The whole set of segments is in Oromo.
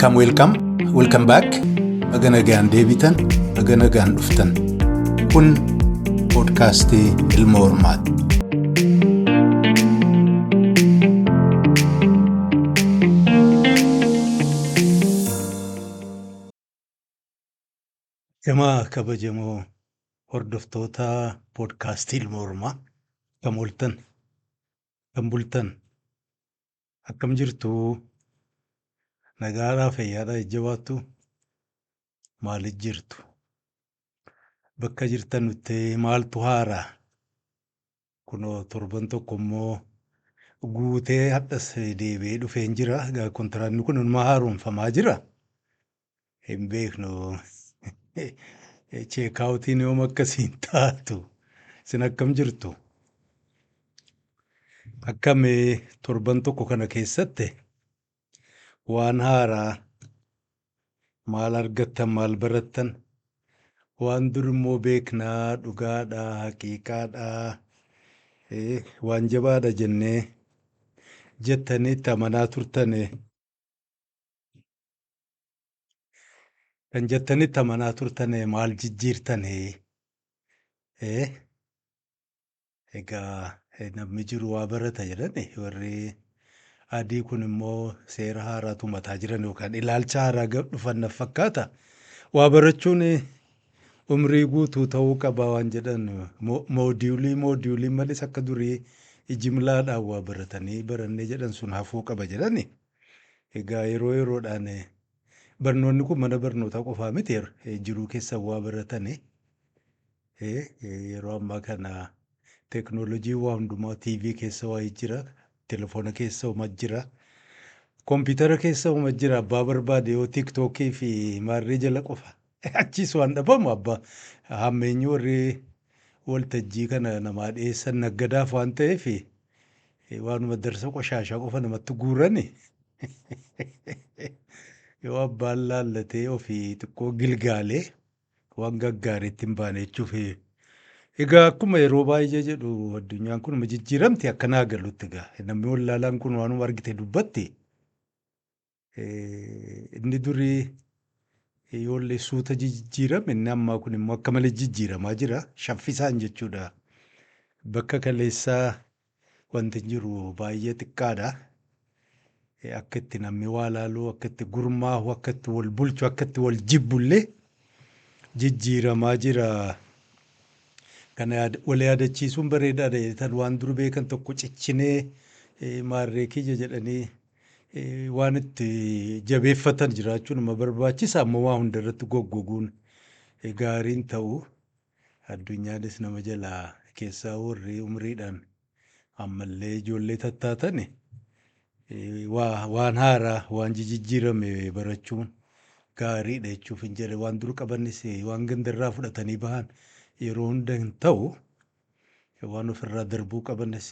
Welcome back. Baga nagaan deebitan, baga nagaan dhuftan. Kun podcastii Ilma Hormaati. Gamaa kabajamoo hordoftoota podcastii Ilma Hormaa kam ooltan, kam bultan, akkam jirtu? Nagaadhaa fayyaadhaa jajjabaattu maaliif jirtu? Bakka jirtan nutti maaltu haaraa? Kunoo torban tokko immoo guutee hadhas deebi'ee dhufeen jira. Egaa kontiraanni kun hundumaa haaromfamaa jira. Hin beeknu cheekaawutiin yoom akkasiin taatu? Isin akkam jirtu? Akkamii torban tokko kana keessatti waan haaraa maal argattan, maal barattan? Waan dur immoo beeknaa, dhugaadhaa, haqiiqaadhaa, waan jabaadha jennee jettanii itti amanaa turtanii, kan jettanii itti amanaa turtanii maal jijjiirtanii? Egaa namni jiru waa barata jedhani warri adii kun immoo seera haaraatu mataa jiran yookaan ilaalcha haaraa dhufan natti fakkaata. Waa barachuun umrii guutuu ta'uu qaba waan jedhan moodiyuulii malees akka durii jimlaadhaan waa baratanii barannee jedhan sun hafuu qaba jedhani. Egaa yeroo yeroodhaan barnoonni kun mana barnootaa qofaa miti jiruu keessa waa baratanii. Yeroo ammaa kana teeknooloojii waa hundumaa TV keessa waa jira, telefoona keessa uma jira, kompiitara keessa uma jira. Abbaa barbaade yoo tiiktookii fi maarree jala qofa achiis waan dhabamu abbaa hammeenyi warri waltajjii kana namaa dhiyeessan naggadaaf waan ta'eef waanuma darsa qoshaashaa qofa namatti guurani. Yoo abbaan laallatee ofii xiqqoo gilgaalee waan gaggaariitti hin baane jechuuf. Egaa akkuma yeroo baay'ee jedhu addunyaan kun jijjiiramti akkanaa galutti egaa namni wallaalaan kun waanuma argite dubbatti. Inni durii ijoollee suuta jijjiirame inni ammaa kun immoo akka malee jijjiiramaa jira. Shaffisaan jechuudha. Bakka kaleessaa wanti jiru baay'ee xiqqaadha. Akka itti namni waa laaluu, akka itti gurmaa'u, akka itti wal bulchu, akka itti wal jibbullee jijjiiramaa jira. Kana wal yaadachiisuun bareedaadha jedhan waan dur beekan tokko ciccinee maarree kiyya jedhanii waan itti jabeeffatan jiraachuun nama barbaachisa. Ammoo waa hundarratti goggoguun gaariin ta'u addunyaanis nama jalaa keessaa warri umriidhaan ammallee ijoollee tattaatan waan haaraa waan jijjiirame barachuun gaariidha jechuuf hin jedhe. Waan dur qabanis waan gandarraa fudhatanii bahan yeroo hunda hin ta'u. Waan ofirraa darbuu qabanis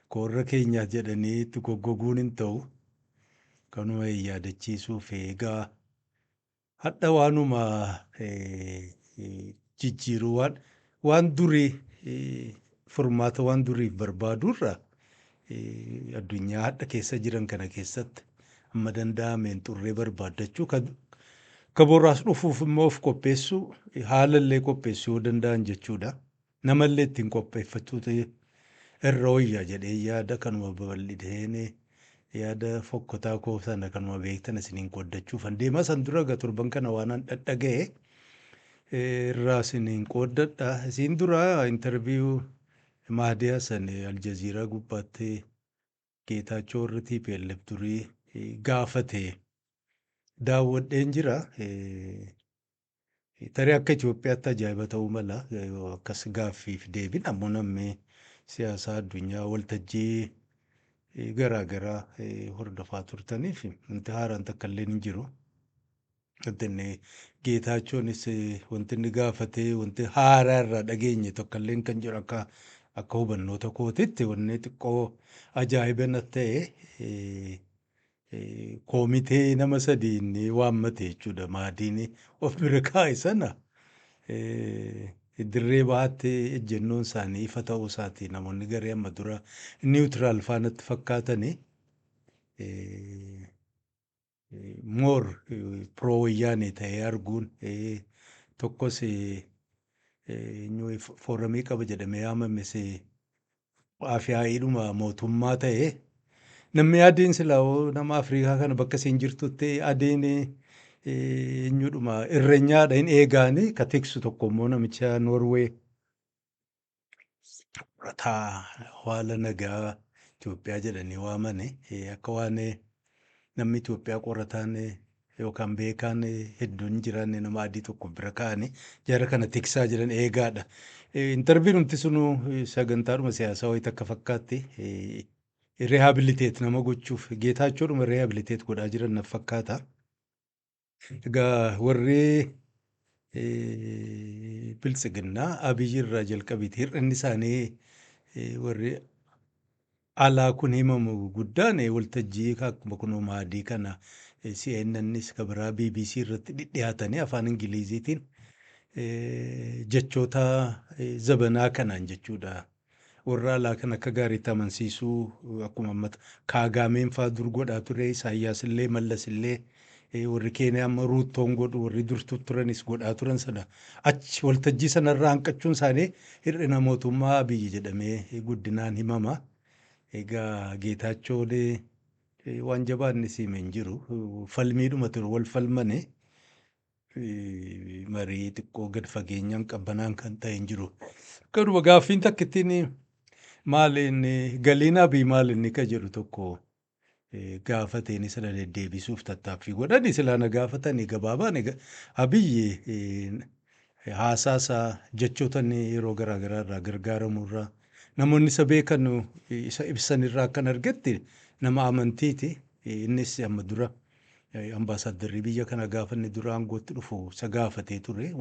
koorra keenyaaf jedhanii itti goggoguun hin ta'u. Kanuma yaadachiisuuf egaa hadha waanuma jijjiiruu waan durii furmaata waan duriif barbaadurra addunyaa hadha keessa jiran kana keessatti amma danda'ameen xurree barbaaddachuu ka boraas dhufuuf immoo of qopheessuu haalallee qopheessuu yoo danda'an jechuudha. Namallee ittiin qopheeffachuutu irra wayyaa jedhee yaada kanuma babal'iseen yaada fokkotaa koo sana kanuma beektan isiniin qooddachuuf deemaa san dura egaa torban kana waan dhaga'e irraa isiniin qooddadha. Isin dura intarviiyuu Maadiyaa san Aljaziiraa gubbaatti Geetaachoo warri TPLF durii gaafate daawwadheen jira. Tarii akka Itoophiyaatti ajaa'iba ta'uu mala akkas gaaffiif deebiin ammoo namni siyaasaa addunyaa waltajjii garaa garaa hordofaa turtaniif wanti haaraan takka illee hin jiru. Geetaachoonis wanti inni gaafatee wanti haaraa irraa dhageenye tokko illee kan jiru akka hubannoota kootitti wanni xiqqoo ajaa'iba natti ta'e. Koomitee nama sadiin waammate jechuudha. Maadiin of bira kaa'e sana dirree bahaatti ejjennoon isaanii ifa ta'uu isaati. Namoonni garee amma dura niwutiraal faanatti fakkaatanii moor piroo wayyaanee ta'ee arguun tokkos fooramii qaba jedhamee yaamames afyaa'iidhuma mootummaa ta'e namni adiin silaa nama Afrikaa kana bakka isin jirtutti adiin eenyudhuma irreenyaadha hin eegaani ka tiksu tokko immoo namicha Noorwee qorataa haala nagaa Itoophiyaa jedhanii waamani akka waan namni Itoophiyaa qorataan yookaan beekaan hedduun jiran nama adii tokko bira kaa'anii jara kana tiksaa jiran eegaadha. Intarviin nuti sunu sagantaadhuma siyaasaa wayita akka fakkaatti rihaabiliteet nama gochuuf geetaachoodhuma rihaabiliteet godhaa jiran na fakkaata. Egaa warri biltsiginnaa Abiyyi irraa jalqabeeti hir'inni isaanii warri alaa kun himamu guddaan waltajjii akkuma kunoo maadii kana CNNs kabiraa BBC irratti dhiyaatanii afaan Ingiliziitiin jechoota zabanaa kanaan jechuudha. Warra alaa kan akka gaariitti amansiisuu akkuma ammata Kaagaameen fa'aa dur godhaa ture Isaayyaas illee Mallas illee warri Keeniyaa amma Ruuttoon godhu warri durtu turanis godhaa turan sana achi waltajjii sanarraa hanqachuun isaanii hir'ina mootummaa Abiyyi jedhamee guddinaan himama. Egaa Geetaachoon waan jabaan siime hin jiru falmiidhuma ture wal falmane marii xiqqoo gad fageenyaan qabbanaan kan ta'e hin jiru. Garuu gaaffiin takka ittiin maaliin galiin Abiy maalinni ka jedhu tokko gaafateen sana deddeebisuuf tattaaffii godhani silaa na gaafatanii gabaabaan Abiyyi haasaasaa jechootan yeroo garaagaraa irraa gargaaramurraa namoonni isa beekan isa ibsanirraa akkan argetti nama amantiiti. Innis amma dura ambaasaaddarrii biyya kana gaafanni dura aangootti dhufu isa gaafatee ture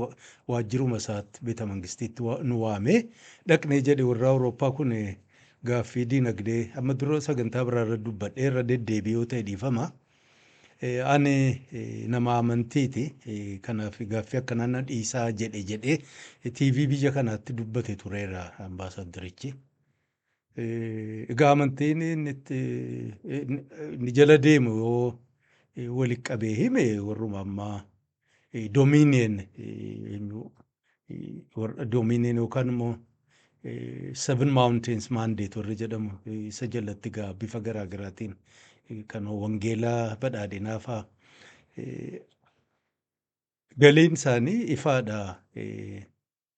waajjiruma isaatti beeta mangistiitti nu waamee dhaqnee jedhe warra Awurooppaa kun gaaffii diinagdee amma dura sagantaa biraarra dubbadhee irra deddeebi'ee yoo ta'e dhiifama. Ani nama amantiiti. Kanaaf gaaffii akkanaa na dhiisaa jedhee TV biyya kanaatti dubbate tureera ambaasaddarichi. Egaa amantiin inni jala deemu yoo walitti qabee hime warruma ammaa Dominion yookaan immoo Seven Mountains Mandate warri jedhamu isa jalatti gaa bifa garaagaraatiin kan wangeelaa badhaadhinaa fa'aa galiin isaanii ifaadha.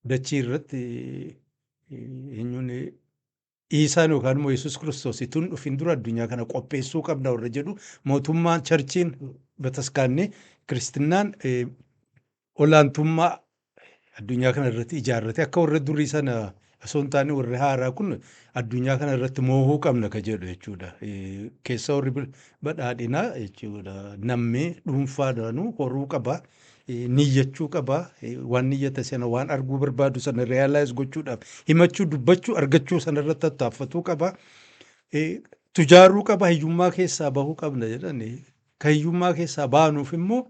Dachii irratti eenyuun Iisaan yookaan immoo Yesuus Kiristoos ituun dhufin dura addunyaa kana qopheessuu qabna warra jedhu mootummaan charchiin bataskaanni kiristinnaan olaantummaa addunyaa kana irratti ijaarrate akka warra durii sana osoo hin taane warri haaraa kun addunyaa kana irratti moohuu qabna ka jedhu jechuudha. Keessa warri badhaadhinaa jechuudha. Namni dhuunfaadhaanuu horuu qaba. Niyyachuu qaba. Waan niyyate sana waan arguu barbaadu sana realize gochuudhaaf himachuu dubbachuu argachuu sana irratti tattaaffatuu qaba. Tujaaruu qaba. Hiyyummaa keessaa bahuu qabna jedhani. Kan hiyyummaa keessaa baanuuf immoo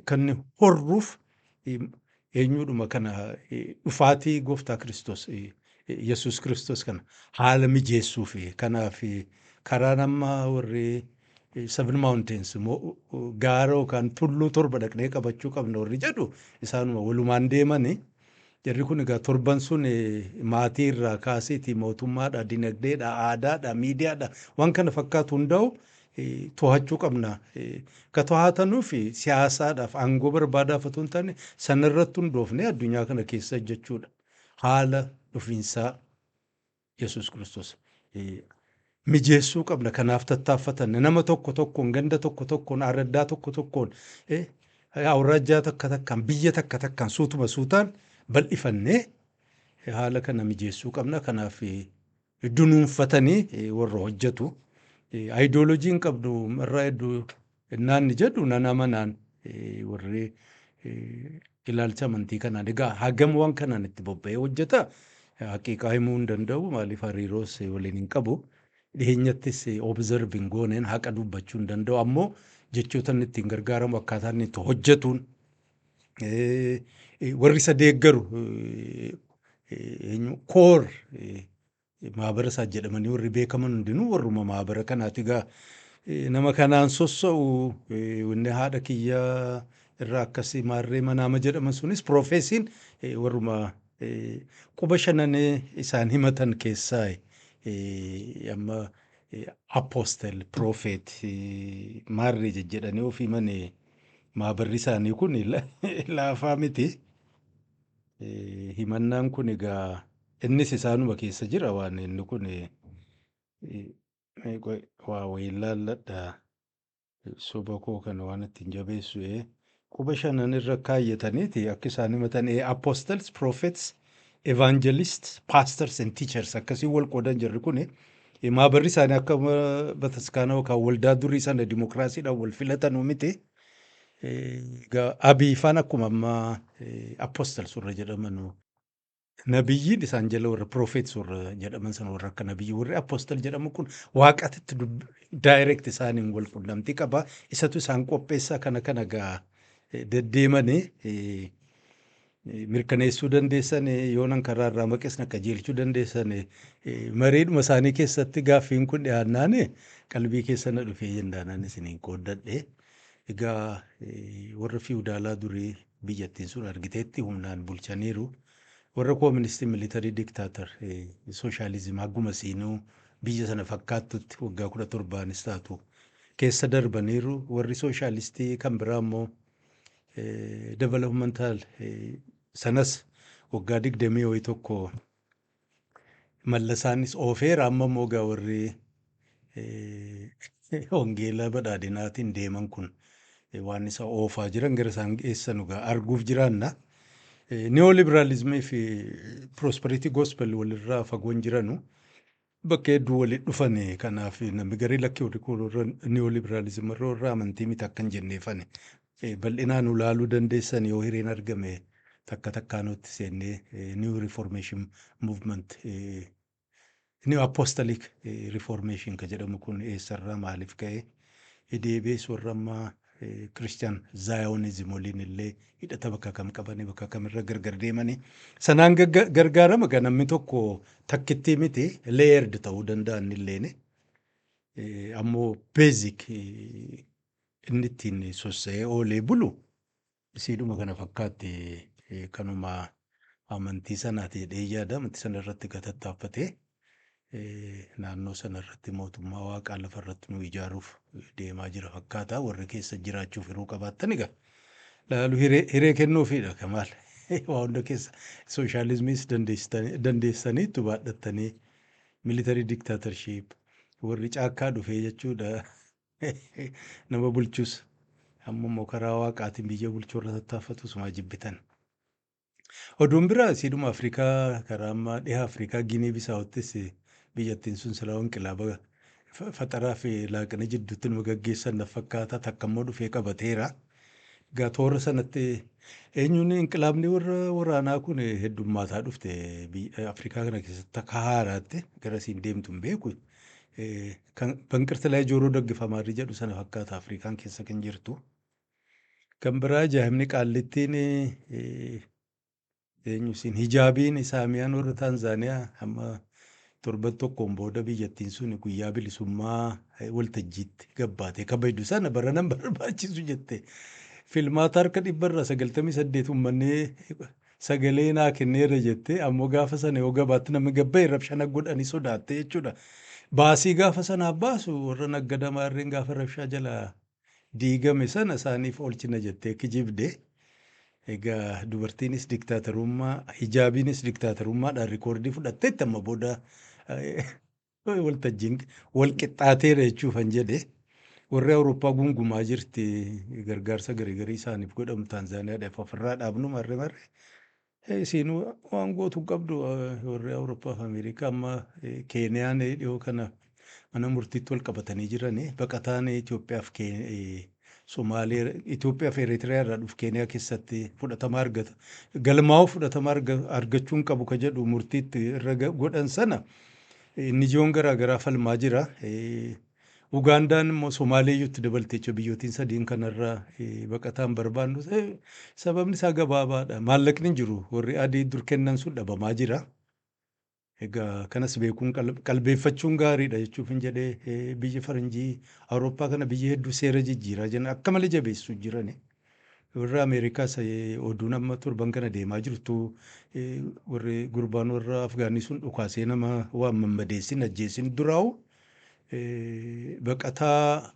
kan horruuf eenyudhuma kana dhufaatii gooftaa Kiristoos Yesuus Kiristoos kana haala mijeessuuf kanaaf karaa nama warri Seven Mountains gaara yookaan tulluu torba dhaqnee qabachuu qabna warri jedhu isaanuma walumaan deemani. Jarri kun egaa torban sun maatii irraa kaaseeti mootummaadha, dinagdeedha, aadaadha, miidiyaadha waan kana fakkaatu hundaa'u to'achuu qabna. Ka to'atanuuf siyaasaadhaaf aangoo barbaadaaf otoo hin taane sanarratti hundoofne addunyaa kana keessa jechuudha. Haala dhufiinsaa Yesuus Kiristoos mijeessuu qabna. Kanaaf tattaaffatan nama tokko tokkoon ganda tokko tokkoon araddaa tokko tokkoon awurajjaa takka takkaan biyya takka takkaan suutuma suutaan bal'ifannee haala kana mijeessuu qabna. Kanaaf dunuunfatanii warra hojjetu. Ideoloojiin qabdu irraa hedduu naanni jedhu nan amanaan warri ilaalcha amantii kanaan egaa hagam waan kanaan itti bobba'ee hojjeta haqiiqaa himuu hin danda'u. Maaliif hariiroos waliin hin qabu. Dhiheenyattis observing gooneen haqa dubbachuu hin danda'u. Ammoo jechoota inni ittiin gargaaramu akkaataa inni itti hojjetuun warri isa deeggaru koor maabara isaa jedhamanii warri beekaman hundinuu warruma maabara kanaati. Egaa nama kanaan sossa'u wanni haadha kiyyaa irraa akkasii maarree manaama jedhaman sunis piroofeesiin warruma quba shananee isaan himatan keessaa amma apostel piroofeet maarree jedhanii ofii manee maabarri isaanii kun laafaa miti. Himannaan kun egaa innis isaanuma keessa jira waan inni kun waa wayii laalladha. Soba koo kana waan ittiin jabeessu quba shanan irra kaayyataniiti akka isaan himatan apostles, prophets, evangelists, pastors and teachers akkasii wal qoodan jirri kun maabarri isaanii akka bataskaana yookaan waldaa durii sana dimokiraasiidhaan wal filatanuu miti. Abiifaan akkuma ammaa apostles warra jedhaman nabiyyiin isaan jala warra propheets warra jedhaman sana warra akka nabiyyi warri apostle jedhamu kun waaqatitti direct isaaniin wal qunnamtii qaba. Isatu isaan qopheessaa kana gaa deddeemanii mirkaneessuu dandeessan yoonan karaa irraa maqeesna qajeelchuu dandeessan mariidhuma isaanii keessatti gaaffiin kun dhiyaannaan qalbii keessa na dhufee jendaanaan isiniin qooddadhe. Egaa warra fiwudaalaa durii biyyattiin sun argiteetti humnaan bulchaniiru. Warra kooministii militarii diktaatar sooshaalizimii hagguma siinuu biyya sana fakkaattutti waggaa 17 taatu keessa darbaniiru. Warri sooshaalistii kan biraa immoo developmental sanas waggaa 21 mallasaanis oofeera. Amma immoo egaa warri hongeela badhaadhinaatiin deeman kun waan isa oofaa jiran gara isaan geessan egaa arguuf jiraanna. Neoliberalizimii fi prosperity gospel walirraa fagoon jiranu bakka hedduu walitti dhufan. Kanaaf namni garii lakkii warri neoliberalizimii irraa amantii miti akkan jenneefan bal'inaan ulaaluu dandeessan yoo hireen argame takka takkaanutti seennee new reformation movement new apostolic reformation ka jedhamu kun eessarraa maaliif ka'e deebi'ees warra ammaa Christian Zionism waliin illee hidhata bakka kam qabanii bakka kamirra gargar deemanii sanaan gargaarama kan namni tokko takkittii miti layered ta'uu danda'an illeen ammoo basic inni ittiin sossa'ee oolee bulu isiidhuma kana fakkaatti kanuma amantii sanaati jedhee yaada. Amantii sana irratti gatattaaffatee naannoo sana irratti mootummaa waaqaa lafa irratti nu ijaaruuf deemaa jira fakkaata. Warri keessa jiraachuuf hiruu qabaattan egaa laalu hiree kennuufiidha kamaal waa hunda keessa sooshaalizimiis dandeessanii itti baadhattanii militarii diktaatarship warri caakkaa dhufee jechuudha nama bulchus amma immoo karaa waaqaatiin biyya bulchuu irra tattaaffatus maa jibbitan. Oduun biraa isiidhuma Afrikaa karaa ammaa dhiha Afrikaa Ginii Bisaawottis biyyattiin sun silaa inqilaaba faxaraa fi laaqana jidduutti nama gaggeessan na fakkaata takka immoo dhufee qabateera. Egaa toora sanatti eenyuun inqilaabni warra waraanaa kun heddummaataa dhufte Afrikaa kana keessatti akka haaraatti gara siin deemtu hin beeku. Banqirta laa jooroo daggifamaa jedhu sana fakkaata Afrikaan keessa kan jirtu. Kan biraa jaahimni qaallittiin eenyusiin hijaabiin isaamiyaan warra Taanzaaniyaa amma torban tokkoon booda biyyattiin sun guyyaa bilisummaa waltajjiitti gabbaate kabajdu sana baranan barbaachisu jette. Filmaata harka 198 uummanni sagalee naa kenneera jette ammoo gaafa sana yoo gabaatti namni gabba'e rabshana godhanii sodaatte jechuudha. Baasii gaafa sanaaf baasu warra naggada maarreen gaafa rabshaa jala diigame sana isaaniif oolchina jettee kijibde. Egaa dubartiinis diktaatarummaa hijaabiinis diktaatarummaadhaan rikoordii fudhatteetti amma booda waltajjiin walqixxaateera jechuufan jedhe. Warri Awurooppaa gungumaa jirti gargaarsa garii isaaniif godhamu Taanzaaniyaadhaaf ofirraa dhaabnu marre isiinuu waan gootu qabdu warri Awurooppaa fi Ameerikaa amma Keeniyaan dhiyoo kana mana murtiitti wal qabatanii jiran baqataan Itoophiyaaf Somaaliyaa Itoophiyaa fi Eritiriyaa irraa dhufu Keeniyaa keessatti fudhatama argata. Galmaa'uu fudhatama argachuun qabu ka jedhu murtiitti irra godhan sana inni ijoon garaagaraa falmaa jira. Ugaandaan immoo Somaaliyyuutti dabalte jechuudha biyyootiin sadiin kanarraa baqataan barbaannu sababni isaa gabaabaadha. Maallaqni hin jiru warri adii dur kennan sun dhabamaa jira. Egaa kanas beekuun qalbeeffachuun gaariidha jechuuf hin jedhee biyyi faranjii Awurooppaa kana biyyi hedduu seera jijjiiraa jiran akka malee jabeessu jirani. Warra Ameerikaas oduun amma torban kana deemaa jirtu warri gurbaan warra Afgaanii sun dhukaasee nama waan mammadeessin ajjeesin duraa'u baqataa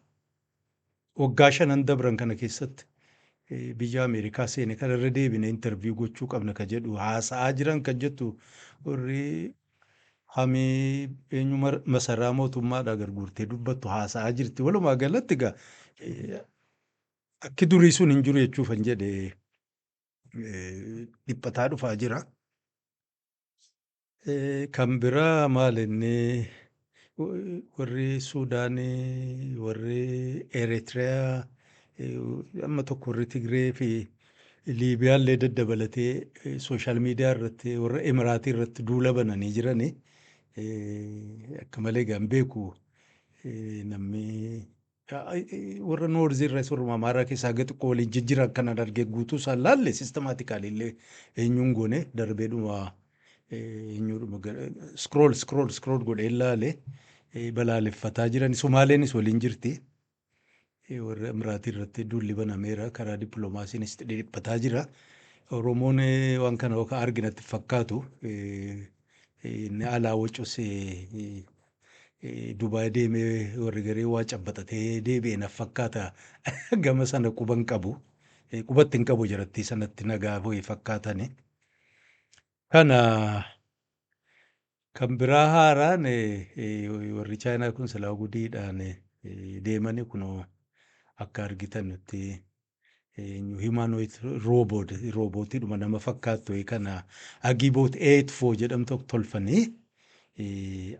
waggaa 5 dabran kana keessatti biyya Ameerikaa seene kanarra deebine intarviiyuu gochuu qabna kan jedhu haasa'aa jiran kan jettu warri hamii eenyu masaraa mootummaadhaa garguurtee dubbattu haasa'aa jirti. Walumaa galatti egaa akki durii sun hin jiru jechuuf kan jedhe dhiphataa dhufaa jira. Kan biraa maal inni warri Suudaanii, warri Eritiriyaa, amma tokko warri Tigree fi Liibiyaallee daddabalatee sooshaal miidiyaa irratti warra Imiraatii irratti duula bananii jirani. Akka malee egaa hin beeku namni warra Noorzii irraa warra Amaaraa keessaa haga xiqqoo waliin jijjiiran kanan argee guutuu isaan laalle sistemaatikaalii illee eenyuun goone darbeedhuma eenyuudhuma scroll godhee ilaale balaaleffataa jiran. Sumaaleenis waliin jirti. Warra Imiraatii irratti duulli banameera karaa dippiloomaasiinis dhiphataa jira. Oromoon waan kana yookaan arginatti fakkaatu inni alaa wacus Dubaay deemee warri garee waa cabbaxatee deebi'e na fakkaata gama sana quban qabu. Qubatti hin qabu jiratti sanatti nagaa bu'ee fakkaatani. Kana kan biraa haaraan warri Chaayinaa kun silaa gudiidhaan deemanii kunoo akka argitan nutti humanoid roobootiidhuma nama fakkaattu kana Agiboot 84 jedhamtu tolfanii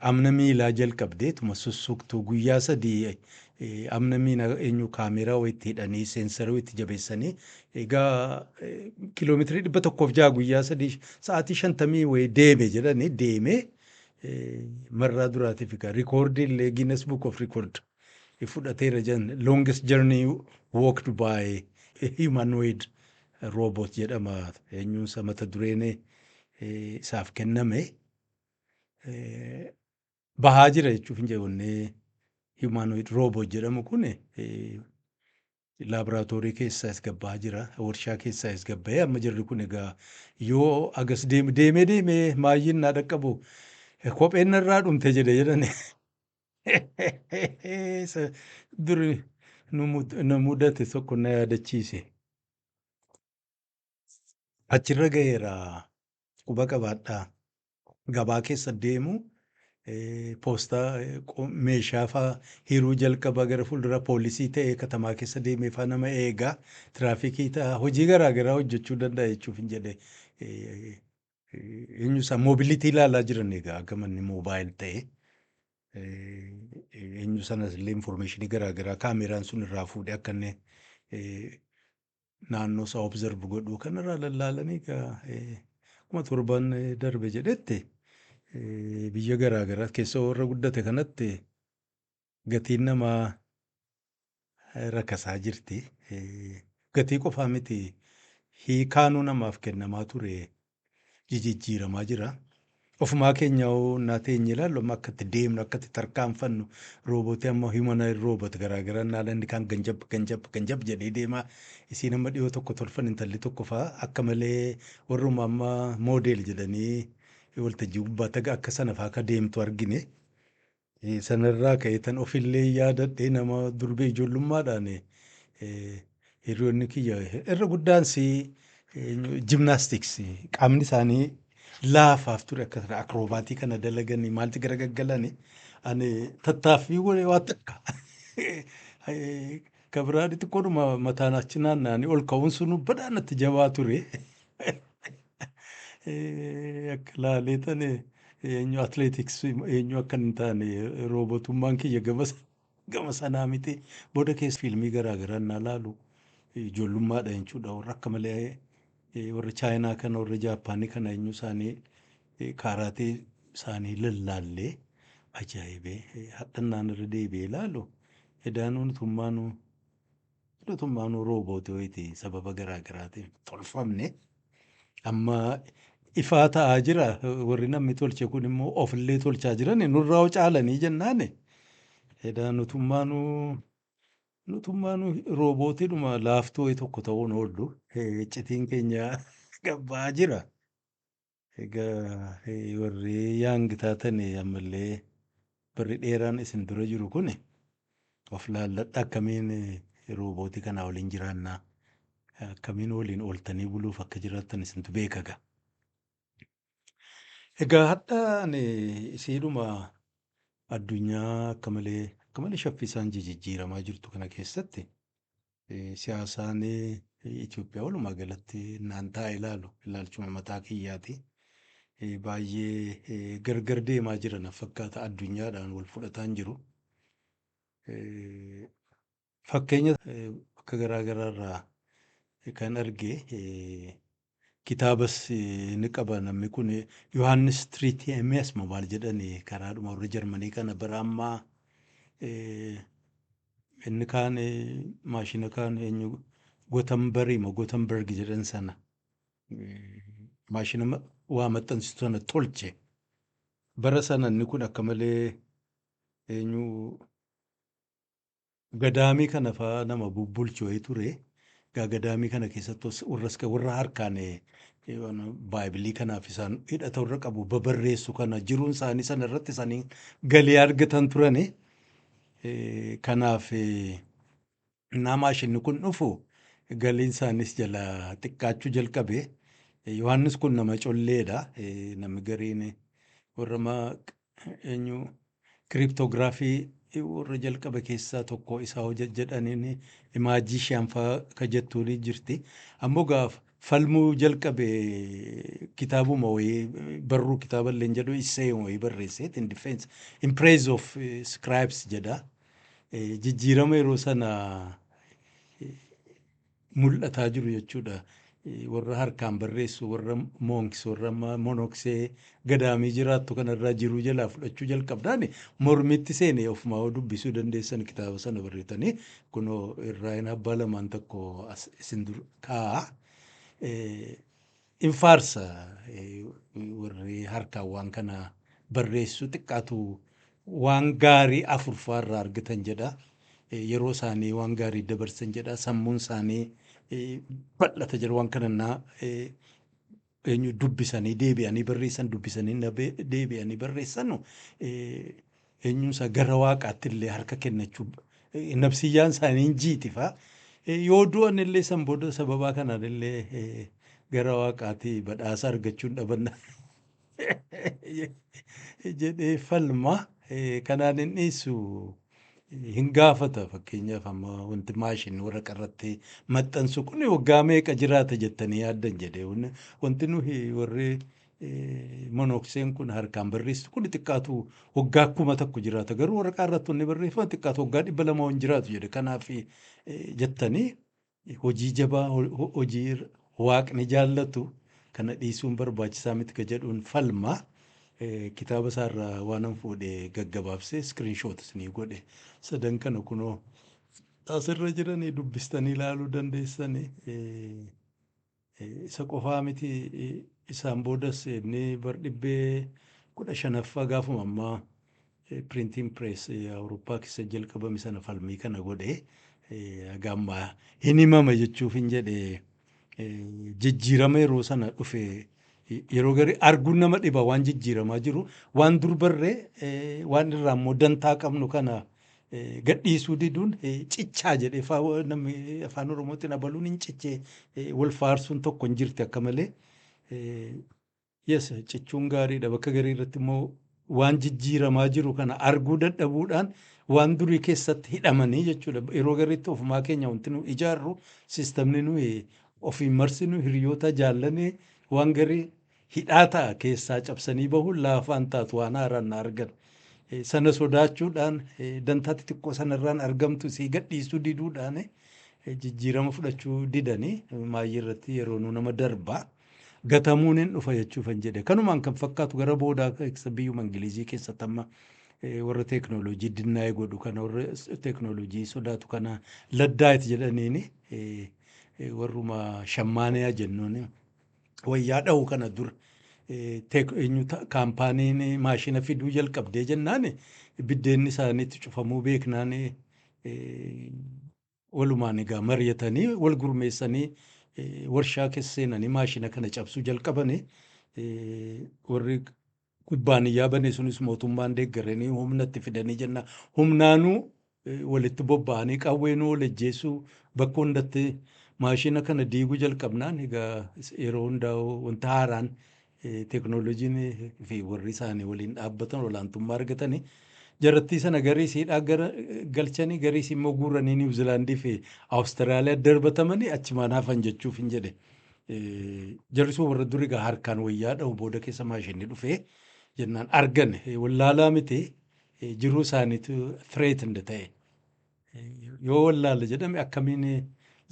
amna miilaa jalqabdeetuma sussuqtuu guyyaa sadii amna miila eenyu kaameeraa wayitti hidhanii seensara wayitti jabeessanii egaa kiiloomeetirii 106 guyyaa sadii sa'aatii 50 wayii deeme jedhanii deemee marraa duraatiif egaa rikoordii illee Guinness Book of Record fudhateera jedhan longest journey walked by humanoid robot jedhama eenyuunsa mata dureen isaaf kenname bahaa jira jechuuf hin jedhunne humanoid robot jedhamu kun laaboraatoorii keessaas gabbaa jira warshaa keessaas gabba'ee amma jirri kun egaa yoo agas deemee maayyiin naa dhaqqabu kopheen narraa dhumte jedhani duri nu mudate tokko na yaadachiise. Achirra gaheera quba qabaadhaa gabaa keessa deemu poostaa meeshaa fa'aa hiruu jalqaba gara fuuldura poolisii ta'ee katamaa keessa deemee fa'aa nama eegaa tiraafikii ta'a hojii garaagaraa hojjechuu danda'a jechuuf hin jedhe eenyusaa moobilitii ilaalaa jiran egaa gamanni moobaayil ta'e. Eenyu sanas illee infoormeeshinii garaagaraa kaameraan sun irraa fuudhee akka inni naannoo isaa observe godhu kanarraa lallaalanii kuma torban darbe jedhetti biyya garaagaraa keessa warra guddate kanatti gatiin namaa rakkasaa jirti. Gatii qofaa miti hiikaanuu namaaf kennamaa ture jijjiiramaa jira. Ofumaa keenya naa teenye ilaallu amma akkatti deemnu akkatti tarkaanfannu roobootii amma humanoid robot garaagaraa naalanni kan ganjab jedhee deemaa isiin amma dhiyoo tokko tolfan intalli tokko fa'aa akka malee warruma amma moodeel jedhanii waltajjii gubbaatti akka sana fa'aa akka deemtu argine. Sanarraa ka'ee tan ofillee yaadadhee nama durbee ijoollummaadhaan hiriyoonni kiyya irra guddaansi jimnaastiks qaamni isaanii laafaaf ture akka akrobaatii kana dalaganii maalti gara gaggalanii ani tattaaffii waa takka kabiraan xiqqoodhuma mataan achi naanna'anii ol ka'uun sun badhaanatti jabaa ture. Akka laalee tane eenyu atleetiks eenyu akka hin taane roobotummaan kiyya gama sanaa miti booda keessa fiilmii garaagaraa naa laalu ijoollummaadha jechuudha warra akka malee. Warra Chaayinaa kana warra Jaappaanii kana eenyu isaanii kaaraatee isaanii lallaallee ajaa'ibee hadhannaan irra deebi'ee ilaalu edaanuun tummaanuu roobootii wayitii sababa garaagaraatiin tolfamne amma ifaa ta'aa jira. Warri namni tolche kun immoo ofillee tolchaa jiran nurraa caalanii jennaan. Edaa nutummaanu roobootiidhuma laaftoo tokko ta'uun oollu iccitiin keenya gabbaa jira. Egaa warri yaangi taatan ammallee barri dheeraan isin dura jiru kun of laalladha akkamiin roobootii kanaa waliin jiraannaa akkamiin waliin ooltanii buluuf akka jiraattan isintu beekaga. Egaa hadha ani isiidhuma addunyaa akka malee shaffisaan jijjiiramaa jirtu kana keessatti siyaasaan Itoophiyaa walumaa galatti naan taa'e ilaalchuma mataa kiyyaati. Baay'ee gargar deemaa jiran fakkaata addunyaadhaan wal fudhataan jiru. Fakkeenya bakka garaa garaarraa kan arge kitaabas ni qaba namni kun Yohaannis Tiriitiyemees maal jedhani karaadhuma warra Jarmanii kana bara ammaa inni kaan maashina kaan eenyu Gotemberg jedhan sana maashina waa maxxansitu sana tolche. Bara sana inni kun akka malee eenyu gadaamii kana fa'aa nama bubbulchu wayii ture. Gadaamii kana keessatti warra harkaan baayibilii kanaaf isaan hidhata warra qabu babarreessu kana jiruun isaanii sana irratti isaanii galii argatan turani. Kanaaf maashinni kun dhufu galiin isaanis jala xiqqaachuu jalqabe. Yohaannis kun nama colleedha. Namni gariin warra eenyu kiriiptoograafii warra jalqaba keessaa tokko isaa jedhaniin imaajii shaanfaa ka jettuun jirti. Ammoo gaaf falmuu jalqabe kitaabuma wayii barruu kitaaba illee jedhu isee wayii barreesse in defense in praise of scribes jedha. Jijjiirama yeroo sana mul'ataa jiru jechuudha. Warra harkaan barreessu warra monks warra monoksee gadaamii jiraattu kanarraa jiruu jalaa fudhachuu jalqabdaan mormitti seenee ofumaa dubbisuu dandeessan kitaaba sana barreessanii kunoo irraa abbaa lamaan tokko isin dur kaa'a. Infaarsa warri harkaan waan kana barreessu xiqqaatu waan gaarii afurfaarraa argatan jedha. Yeroo isaanii waan gaarii dabarsan jedha. Sammuun isaanii bal'ata jedha waan kanannaa eenyu dubbisanii deebi'anii barreessan dubbisanii deebi'anii barreessanu eenyuunsa gara waaqaatti illee harka kennachuu nabsiyyaan isaanii jiiti fa'a. Yoo du'an illee san booda sababaa kanaan illee gara waaqaatti badhaasa argachuun dhabanna jedhee falma. Kanaan hin dhiisu. Hin gaafata fakkeenyaaf amma wanti maashinii warra irratti maxxansu kun waggaa meeqa jiraata jettanii yaaddan jedhee wanti nuyi warri monokseen kun harkaan barreessu kun xiqqaatu waggaa 1,000 jiraata garuu warra irratti wanni barreeffama xiqqaatu waggaa 200 hin jiraatu jedhe. Kanaaf jettanii hojii jabaa hojii waaqni jaallatu kana dhiisuun barbaachisaa miti ka jedhuun falma. Kitaaba isaarraa waanan fuudhee gaggabaabsee iskiriinshoot isinii godhe sadan kana kunoo asirra jiranii dubbistanii ilaaluu dandeessanii. Isa qofaa miti isaan boodas inni bar 15 gaafuma ammaa piriintiin pirees Awurooppaa keessa jalqabame sana falmii kana godhe gaammaa hin himama jechuuf hin jedhe jijjiirama yeroo sana dhufe. Yeroo garii arguun nama dhiba waan jijjiiramaa jiru waan dur barree waan irraa immoo dantaa qabnu kana gadhiisuu diduun ciccaa jedhee namni afaan Oromootiin abaluun hin cichee wal faarsuun tokko hin jirti akka malee. Cichuun gaariidha. Bakka garii irratti immoo waan jijjiiramaa jiru kana arguu dadhabuudhaan waan durii keessatti hidhamanii jechuudha. Yeroo gariitti ofumaa keenya wanti nu ijaarru siistamni nuyi ofiin marsinu hiriyoota jaallanee waan garii hidhaa ta'a keessaa cabsanii bahuun laafaan taatu waan haaraan argan. Sana sodaachuudhaan dantaa xixiqqoo sanarraan argamtu si gadhiisuu diduudhaan jijjiirama fudhachuu didanii maayyii irratti yeroo nama darbaa gatamuun hin dhufa jechuufan jedhe. Kanumaan kan fakkaatu gara boodaa biyyuma Ingilizii keessatti amma warra teeknooloojii dinnaa'ee godhu kana warra teeknooloojii sodaatu kana laddaa'eeti jedhaniini warruma shammaaniyaa jennuun wayyaa dha'u kana dur kaampaaniin maashina fiduu jalqabdee jennaan biddeenni isaaniitti cufamuu beeknaan walumaan egaa mari'atanii wal gurmeessanii warshaa keessa seenanii maashina kana cabsuu jalqabanii warri kubbaaniyyaa bane sunis mootummaan deeggaranii humnatti fidanii jenna. Humnaanuu walitti bobba'anii qawweenuu wal ajjeessuu bakka hundatti maashina kana diiguu jalqabnaan egaa yeroo hundaa wanta haaraan teeknooloojiin fi warri isaanii waliin dhaabbatan olaantummaa argatanii jarattii sana gariisiidhaa galchanii gariis immoo guuranii Niwuzilaandii fi Awustiraaliyaa darbatamanii achumaan hafan jechuuf hin jedhe. Jarrisuu warra durii egaa harkaan wayyaa dhahu booda keessa maashinni dhufee jennaan argan wallaalaa miti jiruu isaaniitu threatened ta'e. Yoo wallaala jedhame akkamiin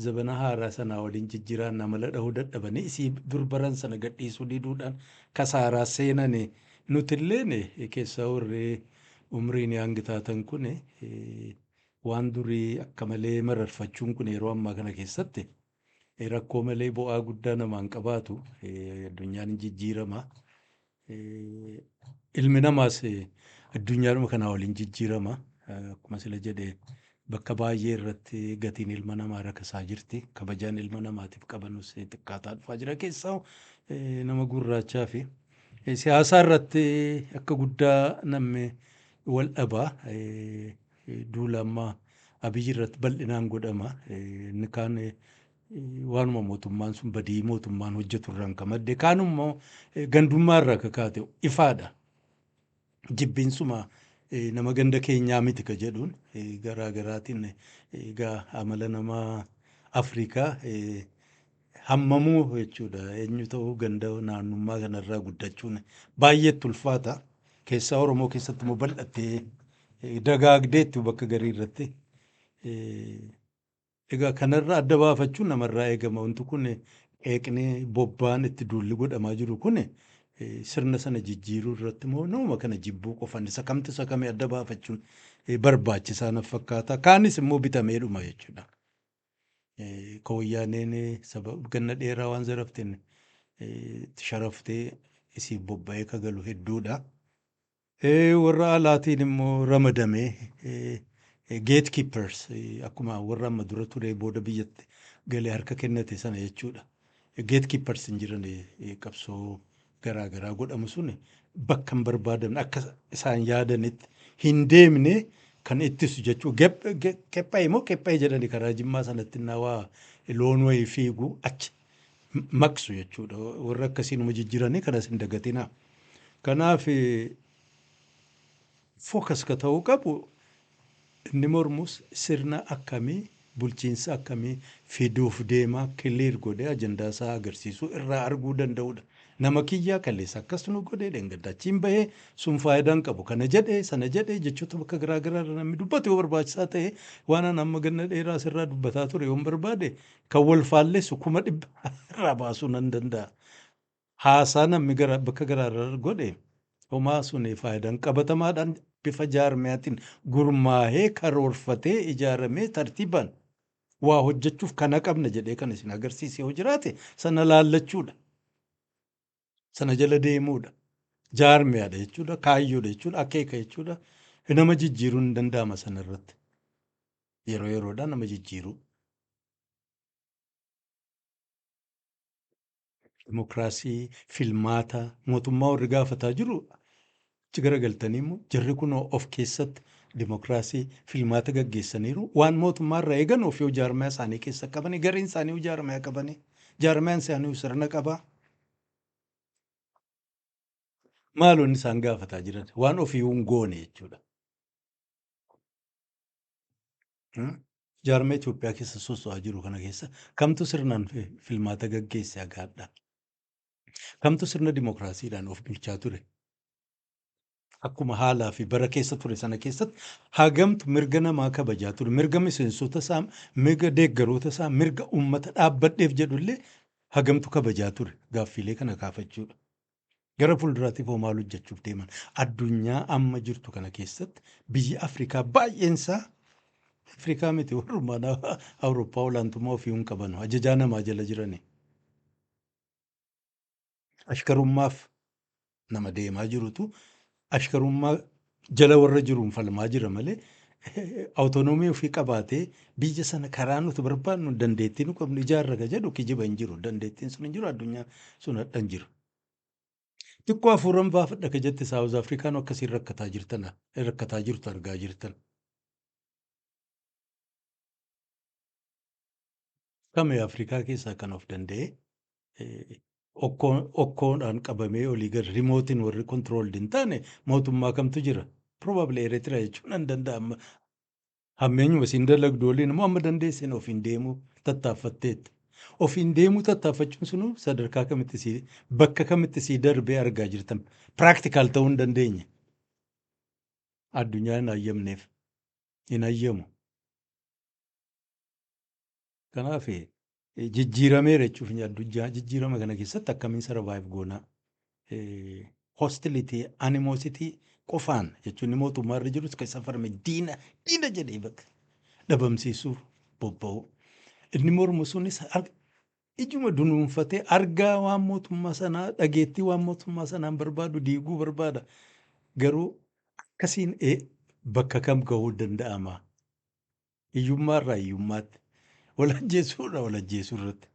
zabana haaraa sanaa waliin jijjiiraan namala dhahuu dadhabanii isii durbaran sana gadhiisuu diduudhaan kasaaraa seenan nutilleen keessaa warri umriin hanga taatan kun waan durii akka malee mararfachuun kun yeroo ammaa kana keessatti rakkoo malee bu'aa guddaa namaan qabaatu addunyaan jijjiirama. Ilmi namaas addunyaadhuma kanaa waliin jijjiirama. Akkuma sila jedhee bakka baay'ee irratti gatiin ilma namaa rakkasaa jirti. Kabajaan ilma namaatiif qabanus xiqqaataa dhufaa jira. Keessaa nama gurraachaa fi siyaasa irratti akka guddaa namni wal dhabaa duula ammaa Abiyyi irratti bal'inaan godhama. Inni kaan waanuma mootummaan sun badii mootummaan hojjetu irraan kan madde kaanummoo gandummaa irraa kakaate ifaadha. Jibbiinsuma nama ganda keenyaa miti ka jedhuun garaa garaatiin egaa amala nama Afrikaa hammamuu jechuudha. Eenyu ta'uu ganda naannummaa kanarraa guddachuun baay'eetti ulfaata. Keessaa Oromoo keessatti immoo bal'attee dagaagdeetti bakka garii irratti. Egaa kanarraa adda baafachuun namarraa eegama. Wanti kun qeeqnee bobbaan itti duulli godhamaa jiru kun sirna sana jijjiiruu irratti immoo nama kana jibbuu qofan isa kamtu isa kamii adda baafachuun barbaachisaa na fakkaata. Kaanis immoo bitameedhuma jechuudha. Kooyyaaneen sababa ganna dheeraa waan zarafteen sharaftee isii bobba'ee kagalu hedduudha. Warra alaatiin immoo ramadamee gatekeepers akkuma warra amma dura ture booda biyyatti galee harka kennate sana jechuudha. Gatekeepers hin jiran qabsoo garaa garaa godhamu sun bakka hin barbaadamne akka isaan yaadanitti hin deemne kan ittisu jechuudha. Qephaa'e moo qephaa'e jedhani karaa Jimmaa sanatti waa loon wayii fiigu achi maqsu jechuudha. Warra akkasiinuma jijjiiranii kanas hin dagatinaa. Kanaaf fookas ka ta'uu qabu inni mormus sirna akkamii bulchiinsa akkamii fiduuf deemaa kiliir godhee ajandaa isaa agarsiisuu irraa arguu danda'udha. Nama kiyyaa kalleessa akkas nu godhee dheengaddachiin bahee sun faayidaan qabu kana jedhee sana jedhee jechoota bakka garaa garaa namni dubbatu yoo barbaachisaa ta'e waan an amma ganna dheeraa sirraa dubbataa ture yoo barbaade kan wal faalleessu 100,000 irraa baasuu nan danda'a. Haasaa namni bakka garaa garaa godhe homaa sun faayidaan qabatamaadhaan bifa jaarmiyaatiin gurmaahee karoorfatee ijaaramee tartiibaan waa hojjechuuf kana qabna jedhee kan isin agarsiise yoo jiraate sana laallachuudha. Sana jala deemuudha. Jaarmiyaadha jechuudha. Kaayyoodha jechuudha. Akeeka jechuudha. Nama jijjiiruun hin danda'ama sanarratti. Yeroo yeroodhaan nama jijjiiruu. Dimokiraasii filmaata mootummaa warri gaafataa jiru achi garagaltanii immoo jarri kun of keessatti dimokiraasii filmaata gaggeessaniiru waan mootummaa irraa eegan of yoo jaarmiyaa isaanii keessa qabanii gariin isaanii jaarmiyaa qabanii jaarmiyaan isaanii sirna qabaa. Maalonni isaan gaafataa jiran waan ofii hin goone jechuudha. Jaarmiyaa Itoophiyaa keessa soso'aa jiru kana keessa kamtu sirnaan filmaata gaggeesse agaadha. Kamtu sirna dimokiraasiidhaan of bulchaa ture. Akkuma haalaa fi bara keessa ture sana keessatti hagamtu mirga namaa kabajaa ture. Mirga miseensota isaa, mirga deeggaroota isaa, mirga uummata dhaabbadheef jedhullee hagamtu kabajaa ture. Gaaffiilee kana kaafachuudha. Gara fuulduraatiif hoo maal hojjechuuf deeman? Addunyaa amma jirtu kana keessatti biyya Afrikaa baay'eensaa Afrikaa miti warrumaan Awurooppaa olaantummaa ofii hin qabanu. Ajajaa namaa jala jirani. Ashkarummaaf nama deemaa jirutu ashkarummaa jala warra jiruun falmaa jira malee awutonoomii ofii qabaatee biyya sana karaa nuti barbaadnu dandeettii nu qabnu ijaarraga jedhu kijiba hin jiru. Dandeettiin sun hin jiru. Addunyaan sun hadha hin jiru. Xiqqoo hafuuran baafadha ka jette Saawuz Afrikaan akkasiin rakkataa jirtu argaa jirtan. Kame Afrikaa keessaa kan of danda'e okkoodhaan qabamee olii gad rimootiin warri kontirooldi hin taane mootummaa kamtu jira. Probably Eritrea jechuun nan danda'ama. Hammeenyuma siin dalagdu waliin immoo amma dandeesseen ofiin deemuu tattaaffatteetti. Ofiin deemuu tattaaffachuun sunuu sadarkaa kamitti bakka kamitti sii darbee argaa jirtan. Piraktikaal ta'uu hin dandeenye. Addunyaa hin hayyamneef hin hayyamu. Kanaaf jijjiirameera jechuuf addunyaa jijjiirama kana keessatti akkamiin sarvaayiv goonaa hostilitii animositii qofaan jechuun mootummaa irra jirus keessa farme diina jedhee bakka dhabamsiisuuf bobba'u. Inni mormu sunis ijuma dunuunfatee argaa waan mootummaa sanaa dhageettii waan mootummaa sanaan barbaadu diiguu barbaada. Garuu akkasiin bakka kam gahuu danda'ama? Hiyyummaarraa hiyyummaatti. Walajjeessuudha walajjeessuu irratti.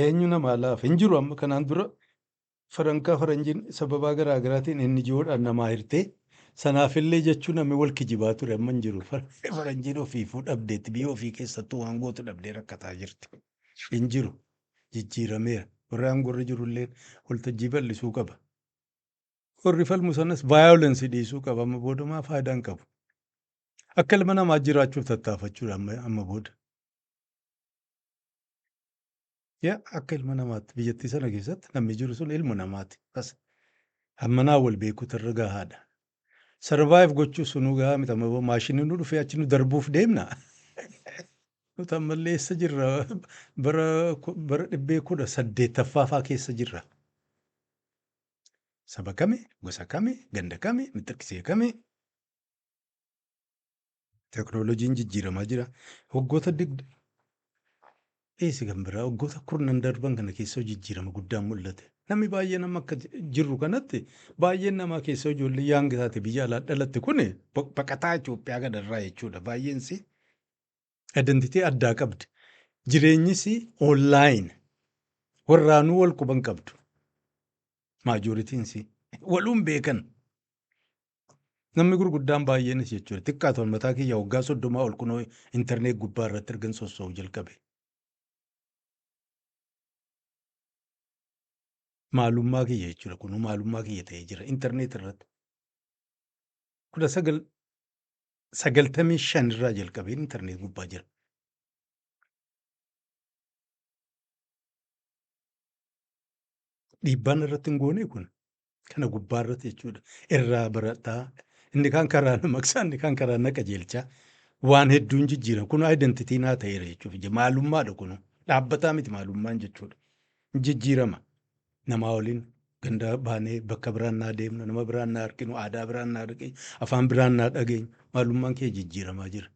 Eenyu namaa laafa hin jiru amma kanaan dura faranjiin sababaa garaa garaatiin inni jiruudhaan namaa hirtee sanaafillee jechuun namni wal kijibaa ture amma hin jiru. Faranjiin ofiifuu dhabdeetti biyya ofii keessattuu waangootu dhabdee rakkataa jirti. Hin jiru jijjiirameera. Warri aangoo irra jirullee waltajjii bal'isuu qaba. Warri falmu sanas vaayolensii dhiisuu qaba. Amma booda faayidaan qabu. Akka ilma namaa jiraachuuf tattaafachuudha amma booda. Akka ilma namaatti biyyattii sana keessatti namni jiru sun ilma namaati. Hammanaa wal beekuutu irra gahaadha. Sarvaayiv gochuu sunuu gahaa miti amma maashiniin nu dhufee achi nu darbuuf deemna. Nuti ammallee eessa jirra? Bara 18 keessa jirra. Saba kami? Gosa kami? Ganda kami? Mixirqisee kami? Teknooloojiin jijjiiramaa jira. Waggoota kan biraa waggoota 10 darban kana keessa jijjiirama guddaan mul'ate. Namni baay'een amma akka jirru kanatti baay'een namaa keessa ijoollee yaanga taate biyya alaa dhalatte kun baqataa Itoophiyaa gadarraa jechuudha. Baay'eensi identitii addaa qabdi. Jireenyis onlaayin warraanuu wal quban qabdu. Maajooritiinsi waluun beekan. Namni gurguddaan baay'eenis jechuudha. Xiqqaatu mataa kiyya waggaa 30 ol kunoo intarneet gubbaa irratti ergan sossoo'u jalqabe. Maalummaa kiyya jechuudha. Kunuu maalummaa kiyya ta'ee jira intarneet irratti. 1995 irraa jalqabeen intarneet gubbaa jira. Dhiibbaan irratti hin goone kun kana gubbaa irratti jechuudha. Irraa barataa inni kaan karaa maqsaa inni kaan karaa na qajeelchaa waan hedduun jijjiira. Kun identitii naa ta'eera jechuudha. Maalummaadha kun dhaabbataa miti maalummaan jechuudha. Jijjiirama namaa waliin ganda baanee bakka biraan naa deemnu nama biraan naa arginu aadaa biraan naa arginu afaan biraan naa dhageenyu maalummaan kee jijjiiramaa jira.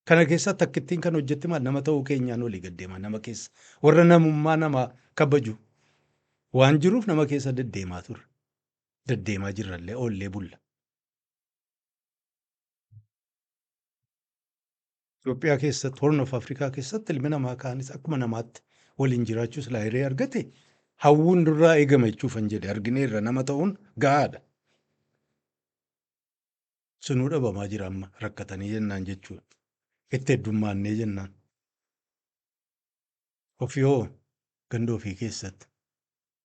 Kana keessatti akkittiin kan hojjette maal nama ta'uu keenyaan olii gaddeema nama keessa warra namummaa namaa kabaju waan jiruuf nama keessa deddeemaa turre. Deddeemaa jirrallee oollee bulla. Itoophiyaa keessatti Horn of Afrikaa keessatti ilmi namaa kaanis akkuma namaatti waliin jiraachuus laayiree argate hawwuun durraa eegama jechuufan jedhe argineerra nama ta'uun gahaadha. Sunuu dhabamaa jira amma rakkatanii jennaan jechuudha. Itti heddummaannee jennaan. Ofii hoo ganda ofii keessatti.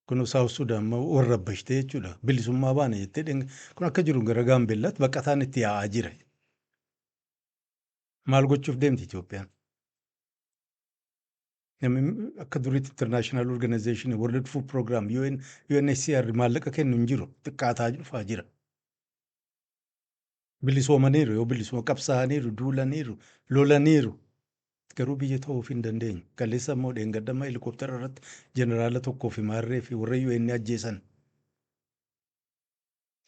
Kun Saawus Sudaan warra abbashtee jechuudha. Bilisummaa baana jettee kun akka jiru gara Gaambeellaatti baqataan itti yaa'aa jira. Maal gochuuf deemti Itoophiyaan? Akka duriitti International Organization World Food Program UNHCR maallaqa kennu hin jiru. Xiqqaataa dhufaa jira. Bilisoomaniiru yoo bilisuma qabsaa'aniiru duulaniiru lolaniiru. Garuu biyya ta'uuf hin dandeenye. Kaleessa immoo dheengadama helikooftara irratti jeneraala tokkoo fi maarree fi warra UN ajjeesan.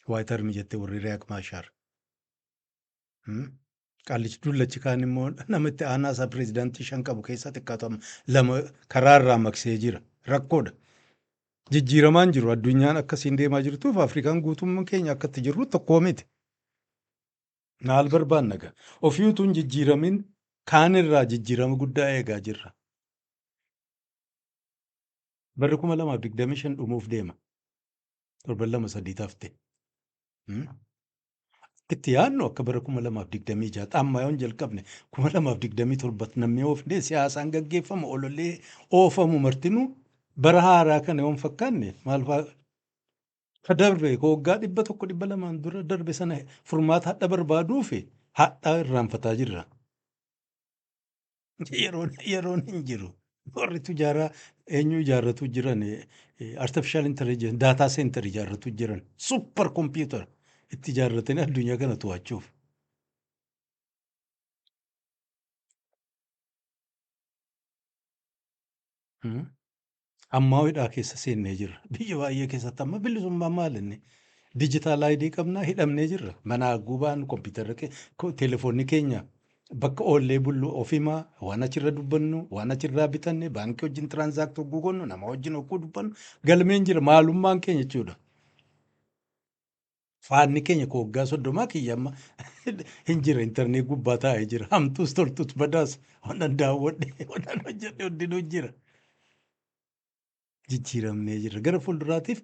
Waayit Armii jettee warri Riyaak Maashaar. Qaallichi dullachi kaan immoo namatti aanaa isaa pireezidaantii 5 qabu keessaa xiqqaatu lama karaarraa maqsee jira. Rakkoodha. Jijjiiramaan jiru addunyaan akkasiin deemaa jirtuuf Afrikaan guutummaan keenya akkatti jirru tokkoo miti. Maal barbaanna gaa? Ofii utuu hin jijjiiramin kaanirraa jijjiirama guddaa eegaa jirra. Barri 2025 dhumuuf deema. Torban 2-3 hafte. Itti yaadnu akka bara 2026 amma yoon jalqabne 2027 namni oofnee siyaasaan gaggeeffamu ololee oofamu martinuu bara haaraa kana yoon fakkaanne maal fa'aa ka darbe waggaa 100-200 dura darbe sana furmaata hadha barbaaduu fi hadhaa irraanfataa jirra. Yeroon hin jiru. Warri ijaaraa eenyu ijaarratu jiran artificial intelligence data center ijaarratu jiran super computer itti ijaarratanii addunyaa kana to'achuuf. Ammaa hidhaa keessa seennee jirra. Biyya baay'ee keessatti amma bilisummaan maalinni dijitaal ayidii qabnaa hidhamnee jirra. Manaa gubaan kompiitara telefoonni keenya bakka oollee bullu ofimaa waan achirra dubbannu waan achirraa bitanne baankii wajjin tiraanzaaktii hogguu gonnu nama wajjin hogguu dubbannu galmeen jira maalummaan keenya jechuudha. Faanni keenya koo waggaa 30 kiyya amma hin jira intarneet gubbaa taa'ee jira. Hamtuus toltuus badaas waan daawwadhe waan hojjedhe hundinuu jira. Jijjiiramnee jirra. Gara fuulduraatiif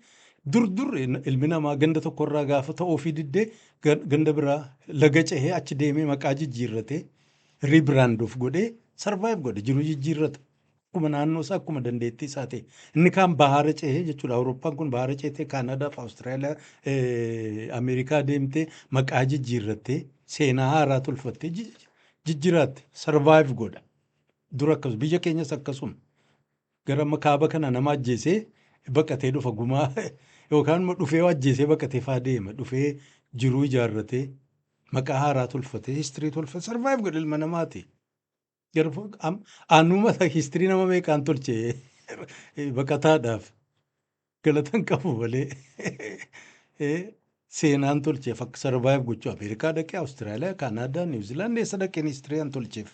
dur ilmi namaa ganda tokkorraa gaafa ta'uu ofii diddee ganda biraa laga cehee achi deemee maqaa jijjiirratee riibiraand of godhee sarvaayiv godhe jiru jijjiirrata. Akkuma naannoo isaa akkuma dandeettii isaa ta'e. Inni kaan bahaara cehee jechuudha. Awurooppaan kun bahaara ceetee Kaanadaa fi Awustiraaliyaa Ameerikaa deemtee maqaa jijjiirrattee seenaa haaraa tolfattee jijjiiraatte sarvaayiv godha. Dur akkasuma biyya keenyas akkasuma. Gara kaaba kana nama ajjeesee baqatee dhufa gumaa yookaan immoo dhufee ajjeesee baqatee faa deema dhufee jiruu ijaarratee maqaa haaraa tolfatee histirii tolfatee sarvaayiv godhe ilma namaati. Aanuma histirii nama meeqaan tolchee baqataadhaaf galatan qabu malee seenaan tolcheef akka sarvaayiv gochuu Ameerikaa dhaqee Awustiraaliyaa Kaanaadaa Niwuziilaand eessa dhaqeen histiriiyaan tolcheef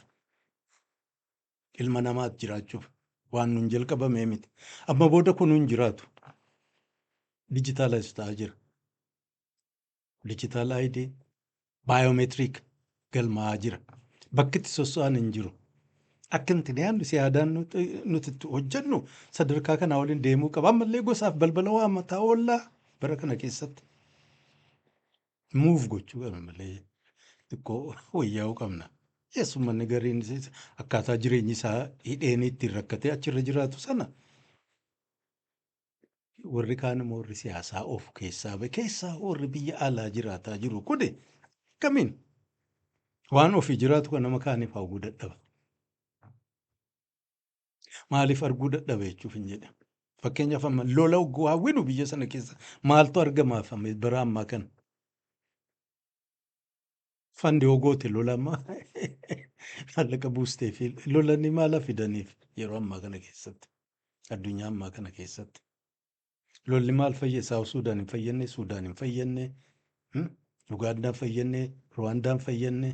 ilma namaatti jiraachuuf. Waan nun jalqabamee miti. Amma booda kun hin jiraatu. Dijitaalaayiz ta'aa jira. Dijitaal ayidii baayoomeetiriik galmaa'aa jira. Bakki itti soso'an hin jiru. Akka nuti yaadnu siyaadaan nuti hojjennu sadarkaa kanaa waliin deemuu qaba. Ammallee gosaaf balbala waa mataa oollaa bara kana keessatti. Muuf gochuu qabna malee xiqqoo wayyaa'uu qabna. Yeessummanni gariin akkaataa jireenyi isaa hidheen ittiin rakkatee achirra jiraatu sana warri kaan immoo warri siyaasaa of keessaa bahe keessaa warri biyya alaa jiraataa jiru kuni akkamiin waan ofii jiraatu kan nama kaaniif hawwuu dadhaba. Maaliif arguu dadhaba jechuuf hin jedhe. Fakkeenyaaf amma lola hogguu hawwinu biyya sana keessa maaltu argamaaf bara ammaa kana. Fandi hogoote lola ammaa maallaqa buustee fi lolanii maala fidaniif yeroo ammaa kana keessatti addunyaa ammaa kana keessatti lolli maal fayyee Saawus Suudaan hin fayyadne Suudaan hin fayyadne Ugaandaan fayyadne Ruwaandaan fayyadne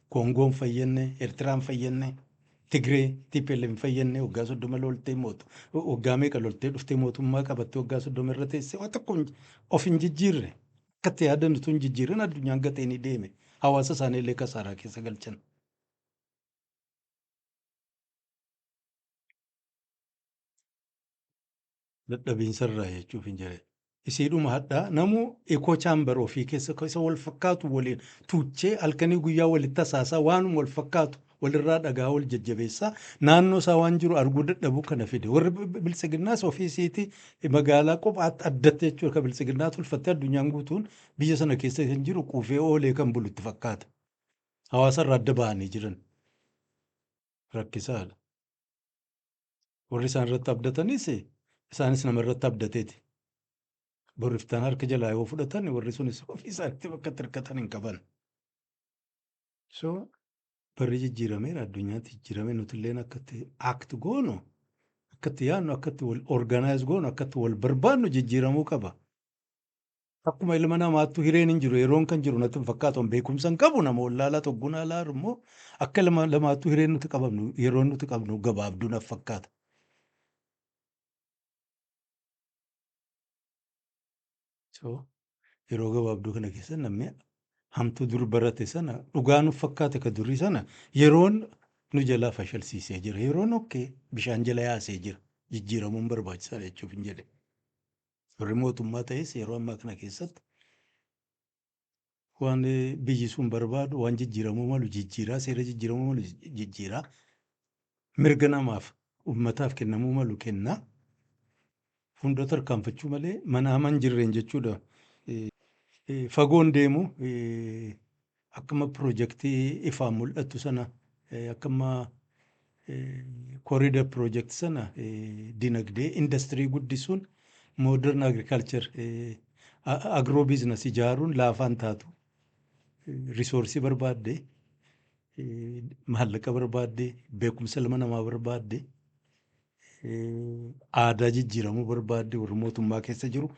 Koongoon fayyadne Eertiraan fayyadne Tigree TPLF hin fayyadne waggaa 30 loltee waggaa meeqa loltee dhuftee mootummaa qabattee waggaa 30 irra teessee waan tokko of hin jijjiirre akkatti yaadantu hin jijjiirren addunyaan gatee ni deeme. Hawaasa isaanii illee kasaaraa keessa galchan. Dadhabiinsarraa jechuuf hin jedhe. Isiidhuma hadhaa namuu ekoo chaambar ofii keessa isa wal fakkaatu waliin tuuchee halkanii guyyaa walitti tasaasaa waanuma wal fakkaatu walirraa dhagaa wal jajjabeessaa naannoo isaa waan jiru arguu dadhabuu kana fide. Warri bilchiginnaas ofiisiiti magaalaa qophaatti addatte jechuudha. Kan bilchiginnaa tolfattee addunyaan guutuun biyya sana keessa hin jiru quufee oolee kan bulu itti fakkaata. Hawaasarraa adda ba'anii jiran rakkisaadha. Warri isaan irratti abdatanis isaanis nama irratti abdateeti. Boriftaan harka jalaa yoo fudhatan warri sunis ofii isaaniitti bakka hirkatan hin qaban. So barri jijjiirameera addunyaatti jijjiiramee nuti illee akkatti aakti goonu akkatti yaadnu akkatti wal organaayiz goonu akkatti wal barbaadnu jijjiiramuu qaba. Akkuma ilma namaattu hireen hin jiru yeroon kan jiru natti hin fakkaatu beekumsa hin qabu nama wallaalaa toggunaa laaru immoo akka ilma namaattu hireen nuti qabnu yeroon nuti qabnu gabaabduu natti fakkaata. So yeroo gabaabduu kana keessa namni hamtuu dur barate sana dhugaa nuuf fakkaate ka durii sana yeroon nu jalaa fashalsiisee jira. Yeroon okkee bishaan jala yaasee jira. Jijjiiramuun barbaachisaadha jechuuf hin jedhe. Warri mootummaa ta'es yeroo ammaa kana keessatti waan biyyi sun barbaadu waan jijjiiramuu malu jijjiiraa, seera jijjiiramuu malu jijjiiraa, mirga namaaf uummataaf kennamuu malu kennaa. Fuuldura tarkaanfachuu malee mana hamaa hin jirreen jechuudha. Fagoon deemu akkuma piroojeektii ifaan mul'atu sana akkuma kooriidar piroojeektii sana dinagdee indastirii guddisuun moodern agriikaalchar agroo biizines ijaaruun laafaan taatu. Risoorsii barbaadde maallaqa barbaadde beekumsa ilma namaa barbaadde aadaa jijjiiramuu barbaadde warri mootummaa keessa jiru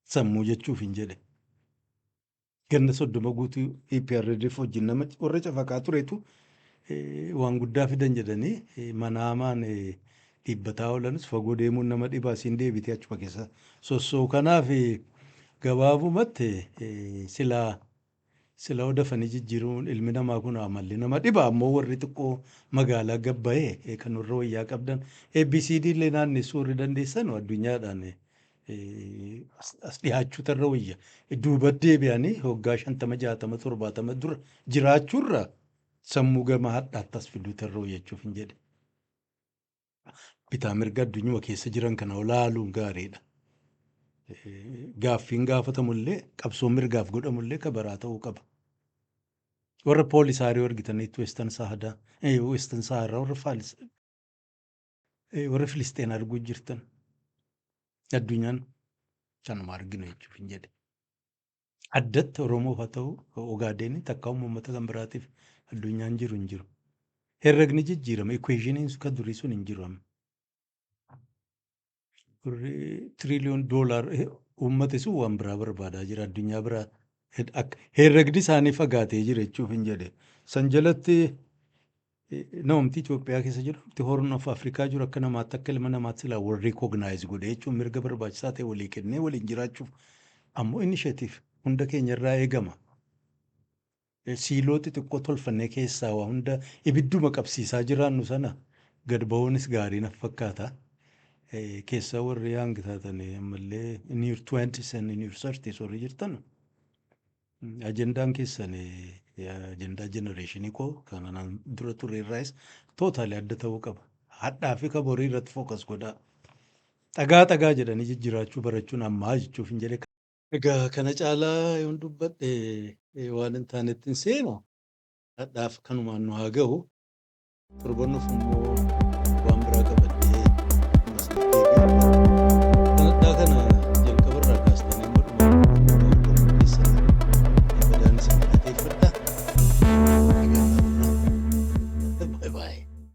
sammuu jechuuf hin jedhe. Ganna 30 guutuu EPRDF wajjin nama warra cafaqaa turetu waan guddaa fidan jedhanii mana hamaan dhiibbataa oolanis fagoo deemuun nama dhibaa siin deebitee achuma keessa sossoo. Kanaaf gabaabumatti silaa odafanii jijjiiruun ilmi namaa kun amalli nama dhiba. Ammoo warri xiqqoo magaalaa gabba'ee kan warra wayyaa qabdan ABCD illee naannessuu warri dandeessan addunyaadhaan as dhiyaachuu tarra wayya. Duuba deebi'anii waggaa 50, 60, 70 dura jiraachuurra sammuu gama hadhaatti as fiduu tarra wayyachuuf hin jedhe. Bitaa mirga addunyuma keessa jiran kana olaaluun gaariidha. Gaaffiin gaafatamullee qabsoon mirgaaf godhamullee kabaraa ta'uu qaba. Warra poolisaarii argitaniitu Westan Saaharaa warra Filisxeen arguu jirtan. Addunyaan sanuma arginu jechuuf hin jedhe. Addatti Oromoof haa ta'u Ogaadeen takka uummata kan biraatiif addunyaan jiru hin jiru. Herregni jijjiirama. Ikweeshiniin kan durii sun hin jiru. $1 trillion uummati sun waan biraa barbaadaa jira. Addunyaa biraa herregni isaanii fagaatee jira jechuuf hin jedhe. San jalatti namumti Itoophiyaa keessa jiru Horn of Afrikaa jiru akka namaatti akka ilma namaatti silaa wal riikognaayiz godhe jechuun mirga barbaachisaa ta'e walii kennee waliin jiraachuuf ammoo inisheetiif hunda keenyarraa eegama. Siiloo xixiqqoo tolfannee keessaa waa hunda ibidduma qabsiisaa jiraannu sana gad ba'uunis gaarii natti fakkaata. Keessaa warri hanga taatan ammallee in your 20s and in your 30s warri jirtan ajendaan keessan ajendaa jenereeshinii koo kanaan dura ture irraas tootaalii adda ta'uu qaba. Hadhaa fi kaborii irratti fookas godhaa. Xagaa jedhanii jijjiiraachuu barachuun ammaa jechuuf hin jedhe. Egaa kana caalaa yoon dubbadhe waan hin taanetti hin seenu hadhaaf kanumaan nu haa ga'u. Torbannuuf immoo